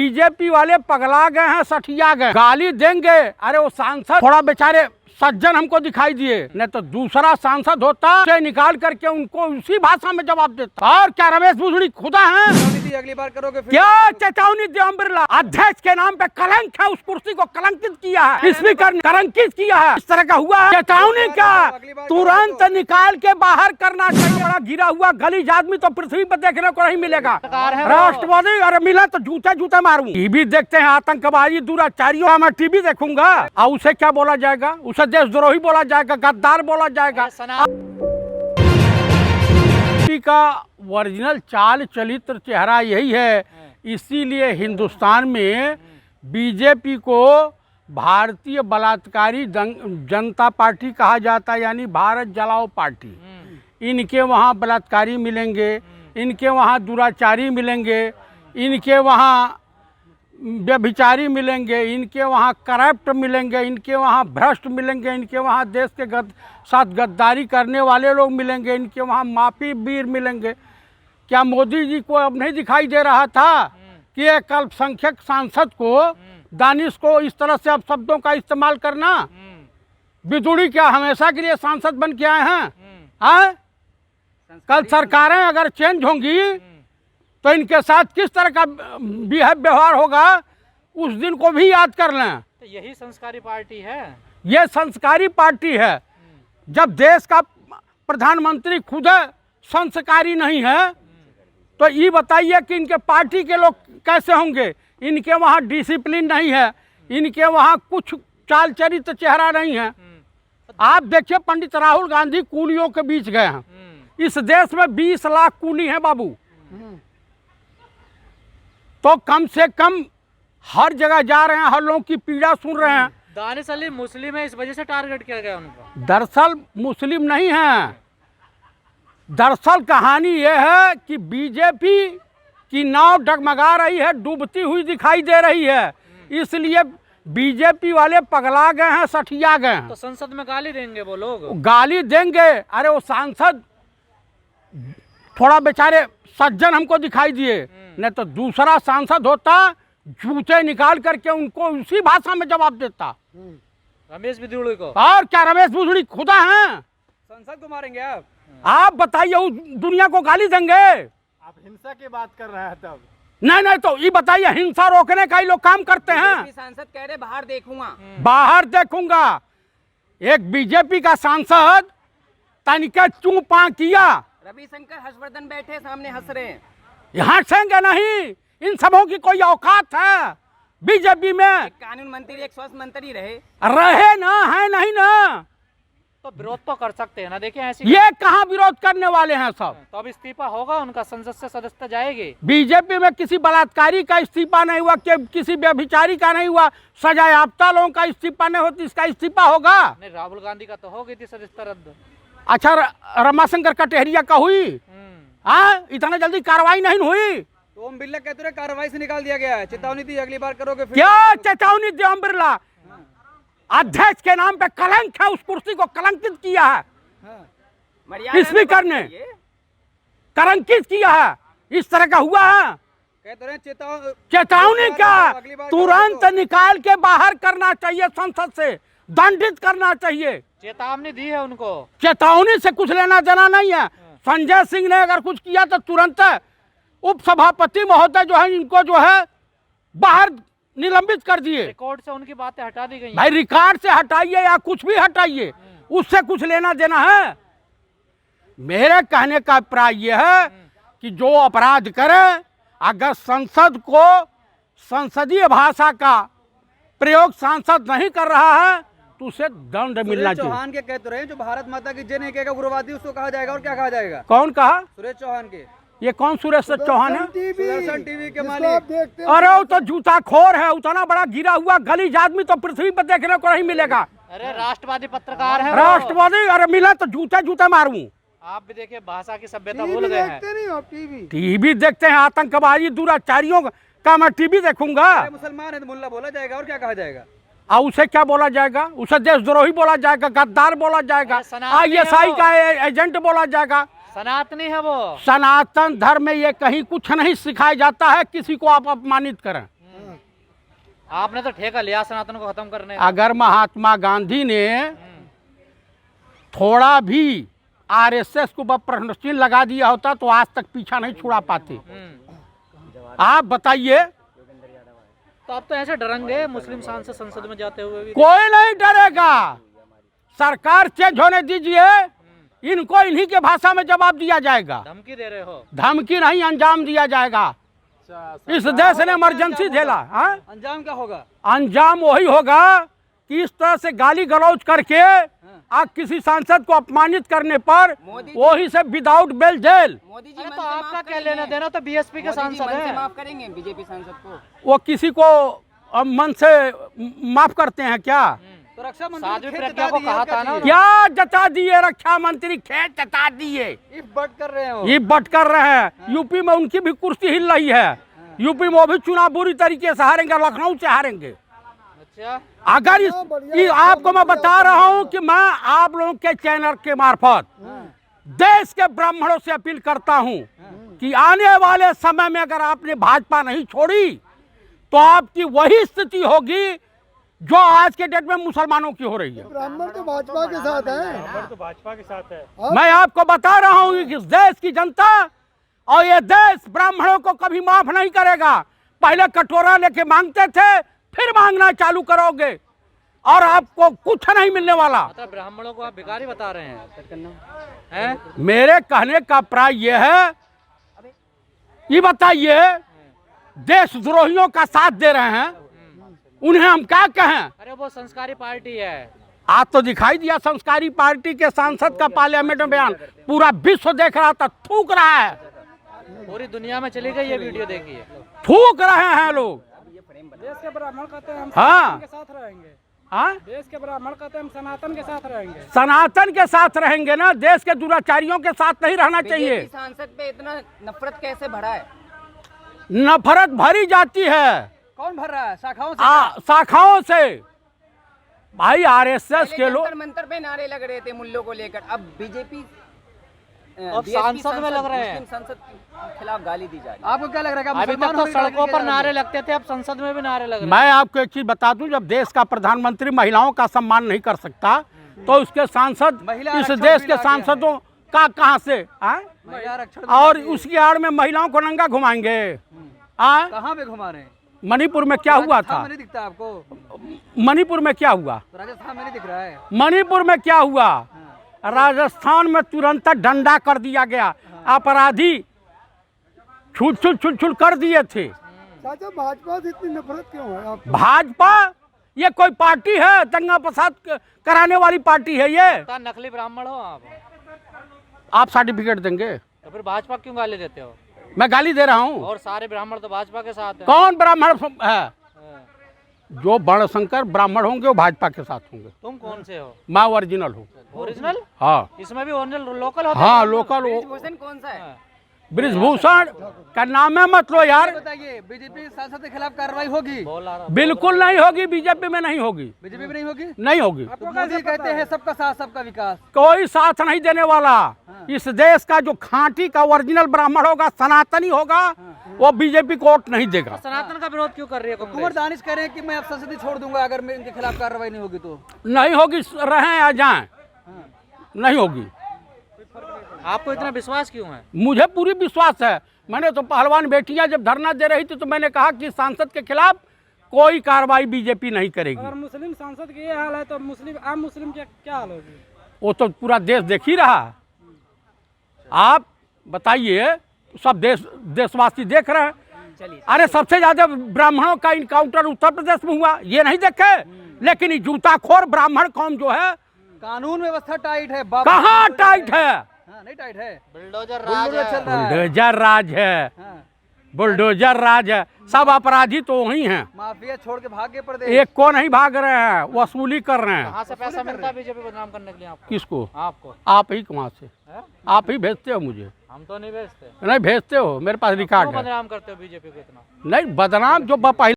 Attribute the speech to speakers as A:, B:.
A: BJP वाले पगला गए हैं, सठिया गए, गाली देंगे। अरे वो सांसद थोड़ा बेचारे सज्जन हमको दिखाई दिए, नहीं तो दूसरा सांसद होता से निकाल करके उनको उसी भाषा में जवाब देता। और क्या रमेश भूषणी खुदा है?
B: अगली बार करोगे फिर
A: क्या चेतावनी दी? बिरला अध्यक्ष के नाम पे कलंक है, उस कुर्सी को कलंकित किया है, स्पीकर ने कलंकित किया है, इस तरह का हुआ है। चेतावनी का तुरंत निकाल के बाहर करना चाहिए। बड़ा गिरा हुआ गलीज आदमी तो पृथ्वी पर देखने को नहीं मिलेगा। राष्ट्रवादी अरे मिला तो जूता जूता मारूं। टीवी देखते हैं आतंकवादी दुराचारियों, मैं टीवी देखूंगा और उसे क्या बोला जाएगा? उसे देशद्रोही बोला जाएगा, गद्दार बोला जाएगा। का ओरिजिनल चाल चरित्र चेहरा यही है, इसीलिए हिंदुस्तान में बीजेपी को भारतीय बलात्कारी जनता पार्टी कहा जाता है, यानी भारत जलाओ पार्टी। इनके वहाँ बलात्कारी मिलेंगे, इनके वहाँ दुराचारी मिलेंगे, इनके वहाँ व्यभिचारी मिलेंगे, इनके वहाँ करप्ट मिलेंगे, इनके वहाँ भ्रष्ट मिलेंगे, इनके वहाँ देश के साथ गद्दारी करने वाले लोग मिलेंगे, इनके वहाँ माफी वीर मिलेंगे। क्या मोदी जी को अब नहीं दिखाई दे रहा था कि एक अल्पसंख्यक सांसद को, दानिश को इस तरह से अब शब्दों का इस्तेमाल करना? बिदुड़ी क्या हमेशा के लिए सांसद बन के आए हैं? कल सरकारें अगर चेंज होंगी तो इनके साथ किस तरह का व्यवहार होगा, उस दिन को भी याद कर लें।
C: तो यही संस्कारी पार्टी है,
A: ये संस्कारी पार्टी है। जब देश का प्रधानमंत्री खुद संस्कारी नहीं है तो ये बताइए कि इनके पार्टी के लोग कैसे होंगे? इनके वहाँ डिसिप्लिन नहीं है, इनके वहाँ कुछ चाल चरित्र चेहरा नहीं है। आप देखिए पंडित राहुल गांधी कूलियों के बीच गए हैं। इस देश में 20 लाख कूली हैं बाबू, तो कम से कम हर जगह जा रहे हैं, हर लोगों की पीड़ा सुन रहे हैं।
C: दानिश अली मुस्लिम है, इस वजह से टारगेट किया गया उनको।
A: दरअसल मुस्लिम नहीं है, दरअसल कहानी यह है कि बीजेपी की नाव डगमगा रही है, डूबती हुई दिखाई दे रही है, इसलिए बीजेपी वाले पगला गए हैं, सठिया गए हैं।
C: तो संसद में गाली देंगे वो लोग,
A: गाली देंगे। अरे वो सांसद थोड़ा बेचारे सज्जन हमको दिखाई दिए, नहीं तो दूसरा सांसद होता जूते निकाल करके उनको उसी भाषा में जवाब देता।
C: रमेश बिदुड़ी को।
A: और क्या रमेश भूषणी खुदा हैं?
B: संसद को मारेंगे
A: आप बताइए, उस दुनिया को गाली देंगे?
B: आप हिंसा की बात कर रहे हैं तब।
A: नहीं तो ये बताइए, हिंसा रोकने का ही लोग काम करते हैं।
B: सांसद कह रहे बाहर देखूंगा,
A: बाहर देखूंगा। एक बीजेपी का सांसद तनिके चू पा किया,
B: रविशंकर हर्षवर्धन बैठे सामने हंस रहे हैं।
A: यहाँ हंसेंगे नहीं, इन सबों की कोई औकात है बीजेपी में?
B: एक कानून मंत्री, एक स्वास्थ्य मंत्री रहे
A: ना, है नहीं ना,
C: तो विरोध तो कर सकते हैं ना। देखिए ऐसी
A: ये कहाँ विरोध करने वाले हैं सब?
C: तो अब इस्तीफा होगा उनका, संसद से सदस्यता जाएगी।
A: बीजेपी में किसी बलात्कारी का इस्तीफा नहीं हुआ, किसी व्यभिचारी का नहीं हुआ, सजा याफ्ता लोगों का इस्तीफा नहीं होती, इसका इस्तीफा होगा?
C: नहीं, राहुल गांधी का तो हो गई थी सदस्यता रद्द।
A: अच्छा, रमाशंकर कटेरिया का हुई? हाँ, इतना जल्दी कार्रवाई नहीं हुई।
B: तो ओम बिरला कहते रहे कार्रवाई से निकाल दिया गया है, चेतावनी दी अगली बार करोगे फिर।
A: क्या चेतावनी दी? ओम बिरला अध्यक्ष के नाम पे कलंक है, उस कुर्सी को कलंकित किया है, स्पीकर ने कलंकित किया है, इस तरह का हुआ है।
B: कहते रहे
A: चेतावनी का तुरंत निकाल के बाहर करना चाहिए, संसद से दंडित करना चाहिए।
C: चेतावनी दी है उनको,
A: चेतावनी से कुछ लेना देना नहीं है। संजय सिंह ने अगर कुछ किया तो तुरंत उप सभापति महोदय जो है, इनको जो है बाहर निलंबित कर दिए।
C: रिकॉर्ड से उनकी बातें हटा दी गई।
A: भाई रिकॉर्ड से हटाइए या कुछ भी हटाइए, उससे कुछ लेना देना है? मेरे कहने का अभिप्राय यह है कि जो अपराध करे, अगर संसद को संसदीय भाषा का प्रयोग सांसद नहीं कर रहा है तो उसे दंड मिलना चाहिए।
B: चौहान के कहते रहे जो भारत माता की जय नहीं कहेगा उग्रवादी, उसको कहा जाएगा। और क्या कहा जाएगा?
A: कौन कहा?
B: सुरेश चौहान के।
A: ये कौन सुरेश चौहान है?
B: सुदर्शन टीवी के मालिक।
A: अरे वो तो जूता खोर है, उतना बड़ा गिरा हुआ गलीज आदमी तो पृथ्वी पर देखने को नहीं मिलेगा।
C: अरे राष्ट्रवादी पत्रकार है,
A: राष्ट्रवादी। अरे मिला तो जूता जूता मारूं।
C: आप भी देखिए, भाषा की सभ्यता भूल गए हैं।
A: टीवी देखते हैं आतंकवादी दुराचारियों का, मैं टीवी देखूंगा?
B: मुसलमान है तो मुल्ला बोला जाएगा। और क्या कहा जाएगा?
A: और उसे क्या बोला जाएगा? उसे देशद्रोही बोला जाएगा, गद्दार बोला जाएगा, ISI का एजेंट बोला जाएगा।
C: सनातनी है वो।
A: सनातन धर्म में ये कहीं कुछ नहीं सिखाया जाता है किसी को आप अपमानित करें।
C: आपने तो ठेका लिया सनातन को खत्म करने का।
A: अगर महात्मा गांधी ने थोड़ा भी आरएसएस को प्रश्न चिन्ह लगा दिया होता तो आज तक पीछा नहीं छुड़ा पाते। आप बताइए।
C: तो अब तो ऐसे डरेंगे मुस्लिम सांसद संसद में जाते हुए भी।
A: कोई नहीं डरेगा, सरकार चेंज होने दीजिए, इनको इन्हीं के भाषा में जवाब दिया जाएगा।
C: धमकी दे रहे हो?
A: धमकी नहीं, अंजाम दिया जाएगा। इस देश ने इमरजेंसी झेला। हाँ?
B: अंजाम क्या होगा?
A: अंजाम वही होगा कि इस तरह से गाली गलौज करके आप किसी सांसद को अपमानित करने पर वही से without bell jail.
D: Modi ji
C: अरे तो आपका क्या लेना देना? तो बीएसपी के सांसद हैं।
D: माफ करेंगे बीजेपी सांसद को?
A: वो किसी को मन से माफ करते हैं क्या?
B: तो रक्षा
C: साध्वी
B: मंत्री
C: प्रज्ञा को कहा था ना।
A: क्या जता दिए रक्षा मंत्री? खेत जता दिए,
B: इफ बट कर रहे हो।
A: ये बट कर रहे हैं। यूपी में उनकी भी कुर्सी हिल रही है। यूपी में वो भी चुनाव बुरी तरीके से हारेंगे, लखनऊ से हारेंगे।
C: अच्छा,
A: अगर इस आपको मैं बता रहा हूं कि मैं आप लोगों के चैनल के मार्फत देश के ब्राह्मणों से अपील करता हूं कि आने वाले समय में अगर आपने भाजपा नहीं छोड़ी तो आपकी वही स्थिति होगी जो आज के डेट में मुसलमानों की हो रही है।
E: ब्राह्मण तो भाजपा के साथ है।
A: मैं आपको बता रहा हूं कि इस देश की जनता और ये देश ब्राह्मणों को कभी माफ नहीं करेगा। पहले कटोरा लेके मांगते थे, फिर मांगना चालू करोगे और आपको कुछ नहीं मिलने वाला।
C: मतलब ब्राह्मणों को आप भिखारी बता रहे हैं?
A: मेरे कहने का प्राय ये है, ये बताइए, देशद्रोहियों का साथ दे रहे हैं, उन्हें हम क्या कहें?
C: अरे वो संस्कारी पार्टी है।
A: आज तो दिखाई दिया संस्कारी पार्टी के सांसद का पार्लियामेंट में बयान, पूरा विश्व देख रहा था, थूक रहा है।
C: पूरी दुनिया में चली गई ये वीडियो, देखिए
A: थूक रहे हैं लोग।
E: देश के ब्राह्मण कहते हैं हम
A: हाँ
E: के साथ रहेंगे।
A: हाँ,
E: देश के ब्राह्मण कहते हैं हम सनातन के साथ रहेंगे।
A: सनातन के साथ रहेंगे ना, देश के दुराचारियों के साथ नहीं रहना चाहिए।
D: बीजेपी सांसद पे इतना नफरत कैसे भरा है?
A: नफरत भरी जाती है।
B: कौन भर रहा है? शाखाओं से।
A: शाखाओं से। भाई आरएसएस के लोग
D: जंतर मंतर पे नारे लग रहे थे मुल्लों को लेकर, अब बीजेपी
C: अब सांसद में लग रहे हैं।
D: मुस्लिम सांसद के खिलाफ गाली दी जा रही है।
B: आपको क्या लग रहा है?
C: अभी तक तो सड़कों पर नारे लगते थे, अब संसद में भी नारे लग रहे हैं।
A: मैं आपको एक चीज बता दूं, जब देश का प्रधानमंत्री महिलाओं का सम्मान नहीं कर सकता तो उसके सांसद
B: महिला
A: इस
B: आरक्षण
A: देश
B: बिल
A: के
B: आ गया है।
A: सांसदों का कहां से आए?
B: महिला आरक्षण
A: और उसकी आड़ में महिलाओं को नंगा घुमाएंगे।
B: कहाँ पे घुमा रहे हैं?
A: मणिपुर में क्या हुआ था?
B: राजस्थान में नहीं दिखता आपको?
A: मणिपुर में क्या हुआ?
B: तो राजस्थान में नहीं दिख रहा है।
A: मणिपुर में क्या हुआ? राजस्थान में तुरंत डंडा कर दिया गया, अपराधी छुल कर दिए थे।
E: चाचा भाजपा से इतनी नफरत क्यों है आपको?
A: भाजपा ये कोई पार्टी है? दंगा फसाद कराने वाली पार्टी है ये?
C: क्या नकली ब्राह्मण हो
A: आप सर्टिफिकेट देंगे
C: तो फिर भाजपा क्यों गाली देते हो?
A: मैं गाली दे रहा हूँ?
C: और सारे ब्राह्मण तो भाजपा के साथ हैं।
A: कौन ब्राह्मण है? जो वर्णशंकर ब्राह्मण होंगे वो भाजपा के साथ होंगे।
C: तुम कौन से हो?
A: मैं ओरिजिनल हूँ।
C: ओरिजिनल?
A: हाँ,
C: इसमें भी ओरिजिनल लोकल होता
A: हाँ
C: है?
A: लोकल।
D: भूषण कौन सा है?
A: ब्रिजभूषण का नाम है मत लो यार।
B: बताइए, बीजेपी सांसद के खिलाफ कार्रवाई होगी?
C: बोल आ रहा।
A: बिल्कुल नहीं होगी, बीजेपी में नहीं होगी,
B: बीजेपी में नहीं होगी?
A: नहीं होगी।
B: तो मोदी कहते हैं सबका साथ सबका विकास।
A: कोई साथ नहीं देने वाला। इस देश का जो खांटी का ओरिजिनल ब्राह्मण होगा, सनातनी होगा, वो बीजेपी को वोट नहीं देगा।
C: सनातन का विरोध क्यों कर रही है
B: कुंवर
C: कांग्रेस?
B: दानिश कह रहे हैं कि मैं अब संसद ही छोड़ दूंगा अगर मैं इनके खिलाफ कार्रवाई नहीं होगी तो।
A: नहीं होगी, रहें या जाएं, नहीं होगी।
C: आपको इतना विश्वास क्यों है?
A: मुझे पूरी विश्वास है। मैंने तो पहलवान बेटियां जब धरना दे रही थी तो मैंने कहा कि सांसद के खिलाफ कोई कार्रवाई बीजेपी नहीं करेगी।
E: अगर मुस्लिम सांसद की ये हाल है तो मुस्लिम आम मुस्लिम की क्या हाल होगी?
A: वो तो पूरा देश देख ही रहा है। आप बताइए, सब देशवासी देख रहे हैं। अरे सबसे ज्यादा ब्राह्मणों का इनकाउंटर उत्तर प्रदेश में हुआ, ये नहीं देखे? लेकिन ये जूताखोर ब्राह्मण कौम जो है,
B: कानून व्यवस्था टाइट है।
A: कहाँ टाइट है?
B: हाँ, नहीं टाइट है।
C: बुलडोजर राज
B: बुलडोजर चल
C: है।
B: रहा है।
A: बुलडोजर राज है,
B: हाँ,
A: बुलडोजर राज है। सब अपराधी तो वही हैं,
B: माफिया छोड़ के भाग गए प्रदेश।
A: एक को नहीं भाग रहे हैं, वसूली कर रहे हैं।
C: कहाँ से पैसा मिलता है बीजेपी बदनाम करने के लिए आपको?
A: किसको?
C: आपको।
A: आप ही कहाँ से?
C: है?
A: आप ही भेजते हो मुझे?
C: हम तो नहीं भेजते।
A: नहीं भेजते हो, मेरे पास रिकॉर्ड
C: क्यों
A: है।
C: बदनाम करते हो बीजेपी को इतना?
A: नहीं, बदनाम जो पहले